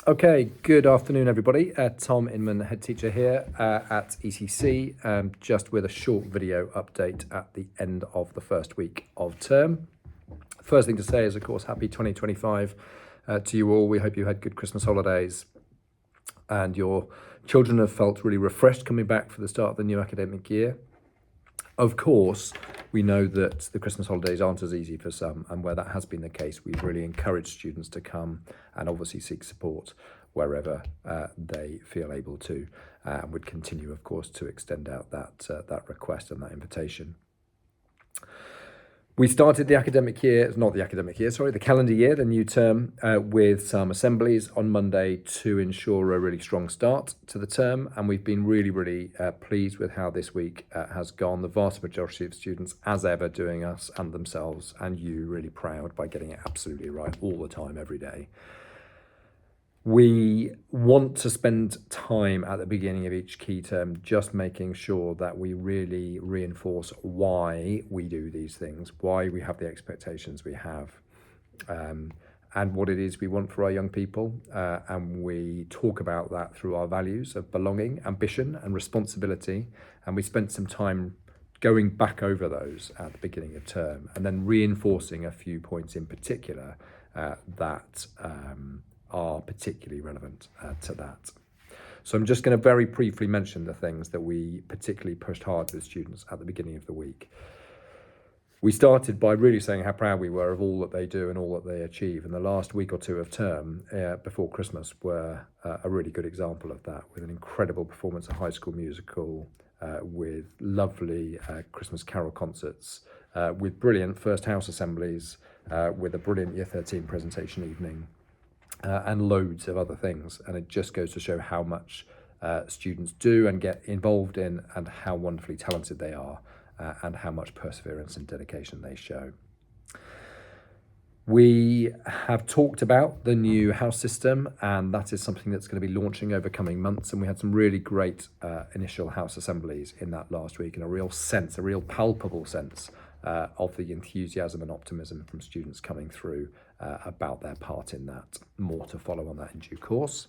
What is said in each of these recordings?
Okay, good afternoon, everybody. Tom Inman, head teacher here at ECC, just with a short video update at the end of the first week of term. First thing to say is, of course, happy 2025 to you all. We hope you had good Christmas holidays and your children have felt really refreshed coming back for the start of the new academic year. Of course, we know that the Christmas holidays aren't as easy for some, and where that has been the case, we've really encouraged students to come and obviously seek support wherever they feel able to, and would continue, of course, to extend out that request and that invitation. We started the calendar year, the new term, with some assemblies on Monday to ensure a really strong start to the term. And we've been really pleased with how this week has gone. The vast majority of students, as ever, doing us and themselves and you really proud by getting it absolutely right all the time, every day. We want to spend time at the beginning of each key term just making sure that we really reinforce why we do these things, why we have the expectations we have, and what it is we want for our young people. And we talk about that through our values of belonging, ambition, and responsibility. And we spent some time going back over those at the beginning of term and then reinforcing a few points in particular that are particularly relevant to that. So I'm just going to very briefly mention the things that we particularly pushed hard with students at the beginning of the week. We started by really saying how proud we were of all that they do and all that they achieve. And the last week or two of term before Christmas were a really good example of that, with an incredible performance at High School Musical, with lovely Christmas carol concerts, with brilliant first house assemblies, with a brilliant Year 13 presentation evening, and loads of other things. And it just goes to show how much students do and get involved in, and how wonderfully talented they are, and how much perseverance and dedication they show. We have talked about the new house system, and that is something that's going to be launching over coming months. And we had some really great initial house assemblies in that last week, and a real palpable sense of the enthusiasm and optimism from students coming through about their part in that. More to follow on that in due course.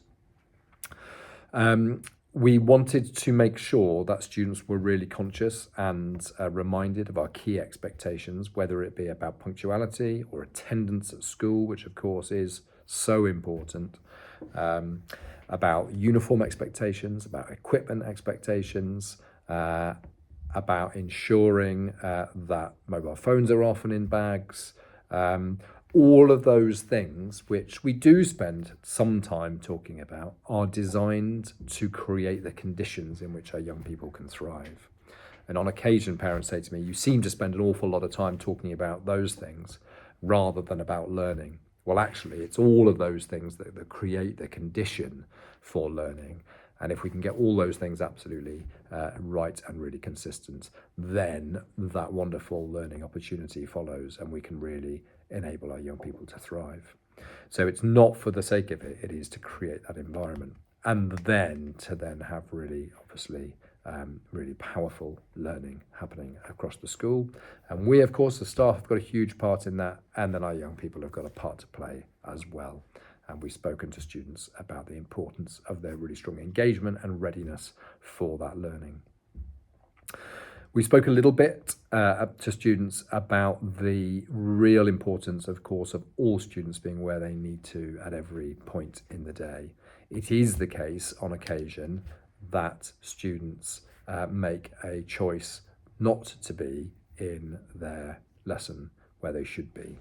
We wanted to make sure that students were really conscious and reminded of our key expectations, whether it be about punctuality or attendance at school, which of course is so important, about uniform expectations, about equipment expectations, about ensuring that mobile phones are often in bags, all of those things, which we do spend some time talking about, are designed to create the conditions in which our young people can thrive. And on occasion, parents say to me, you seem to spend an awful lot of time talking about those things rather than about learning. Well, actually, it's all of those things that create the condition for learning. And if we can get all those things absolutely right and really consistent, then that wonderful learning opportunity follows, and we can really enable our young people to thrive. So it's not for the sake of it, it is to create that environment, and then to have really, obviously, really powerful learning happening across the school. And we, of course, the staff, have got a huge part in that, and then our young people have got a part to play as well. And we've spoken to students about the importance of their really strong engagement and readiness for that learning. We spoke a little bit to students about the real importance, of course, of all students being where they need to at every point in the day. It is the case on occasion that students make a choice not to be in their lesson where they should be.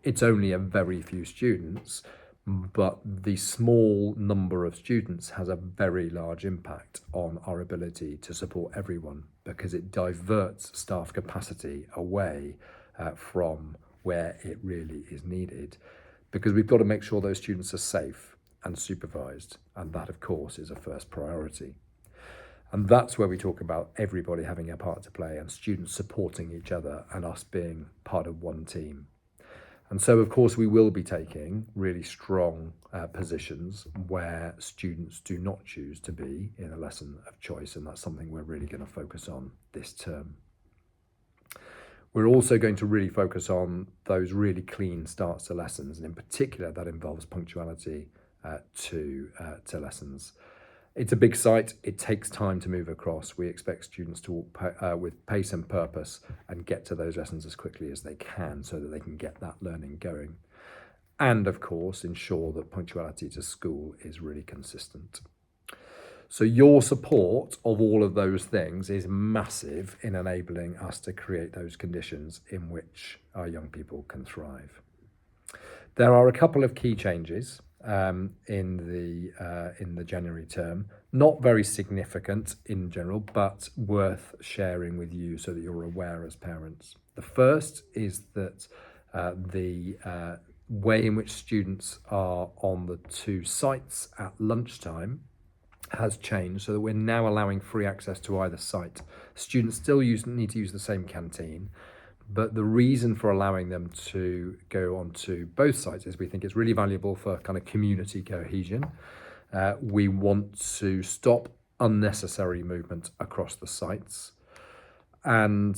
It's only a very few students, but the small number of students has a very large impact on our ability to support everyone, because it diverts staff capacity away from where it really is needed, because we've got to make sure those students are safe and supervised, and that, of course, is a first priority. And that's where we talk about everybody having a part to play and students supporting each other and us being part of one team. And so, of course, we will be taking really strong positions where students do not choose to be in a lesson of choice, and that's something we're really going to focus on this term. We're also going to really focus on those really clean starts to lessons, and in particular that involves punctuality to lessons. It's a big site. It takes time to move across. We expect students to walk with pace and purpose and get to those lessons as quickly as they can so that they can get that learning going. And of course, ensure that punctuality to school is really consistent. So your support of all of those things is massive in enabling us to create those conditions in which our young people can thrive. There are a couple of key changes in the January term, not very significant in general, but worth sharing with you so that you're aware as parents. The first is that the way in which students are on the two sites at lunchtime has changed, so that we're now allowing free access to either site. Students still need to use the same canteen, but the reason for allowing them to go onto both sites is we think it's really valuable for kind of community cohesion. We want to stop unnecessary movement across the sites and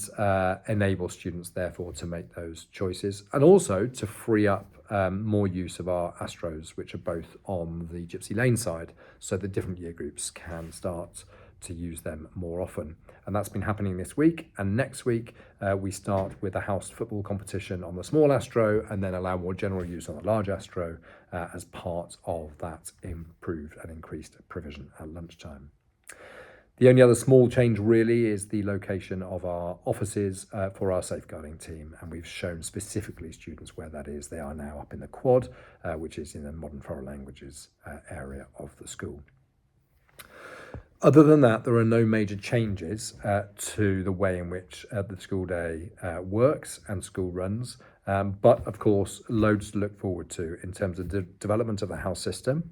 enable students, therefore, to make those choices, and also to free up more use of our Astros, which are both on the Gypsy Lane side, so that different year groups can start to use them more often. And that's been happening this week. And next week, we start with a house football competition on the small Astro and then allow more general use on the large Astro as part of that improved and increased provision at lunchtime. The only other small change really is the location of our offices for our safeguarding team, and we've shown specifically students where that is. They are now up in the quad, which is in the modern foreign languages area of the school. Other than that, there are no major changes to the way in which the school day works and school runs, but of course loads to look forward to in terms of the development of the house system,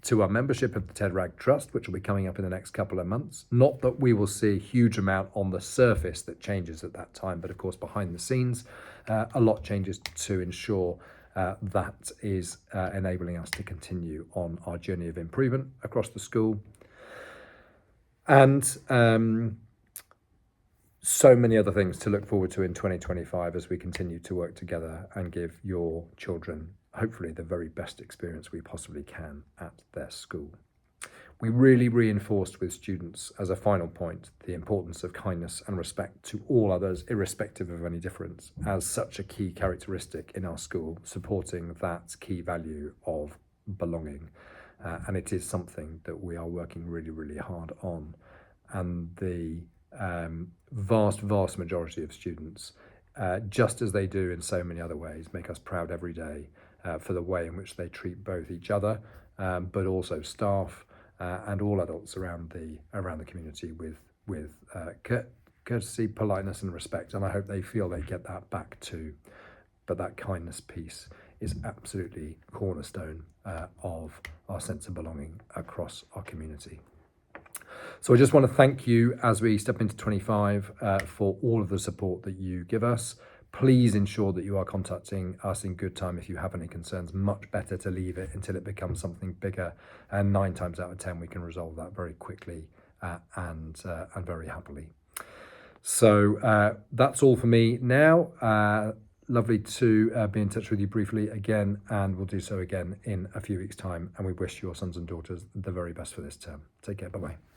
to our membership of the TEDRAG Trust, which will be coming up in the next couple of months. Not that we will see a huge amount on the surface that changes at that time, but of course behind the scenes, a lot changes to ensure that is enabling us to continue on our journey of improvement across the school. And so many other things to look forward to in 2025 as we continue to work together and give your children hopefully the very best experience we possibly can at their school. We really reinforced with students, as a final point, the importance of kindness and respect to all others, irrespective of any difference, as such a key characteristic in our school, supporting that key value of belonging. And it is something that we are working really, really hard on. And the vast majority of students, just as they do in so many other ways, make us proud every day for the way in which they treat both each other, but also staff and all adults around the community with courtesy, politeness, and respect. And I hope they feel they get that back too. But that kindness piece is absolutely cornerstone of our sense of belonging across our community. So I just want to thank you as we step into 25 for all of the support that you give us. Please ensure that you are contacting us in good time if you have any concerns. Much better to leave it until it becomes something bigger. And 9 times out of 10, we can resolve that very quickly and very happily. So that's all for me now. Lovely to be in touch with you briefly again, and we'll do so again in a few weeks' time. And we wish your sons and daughters the very best for this term. Take care. Bye-bye.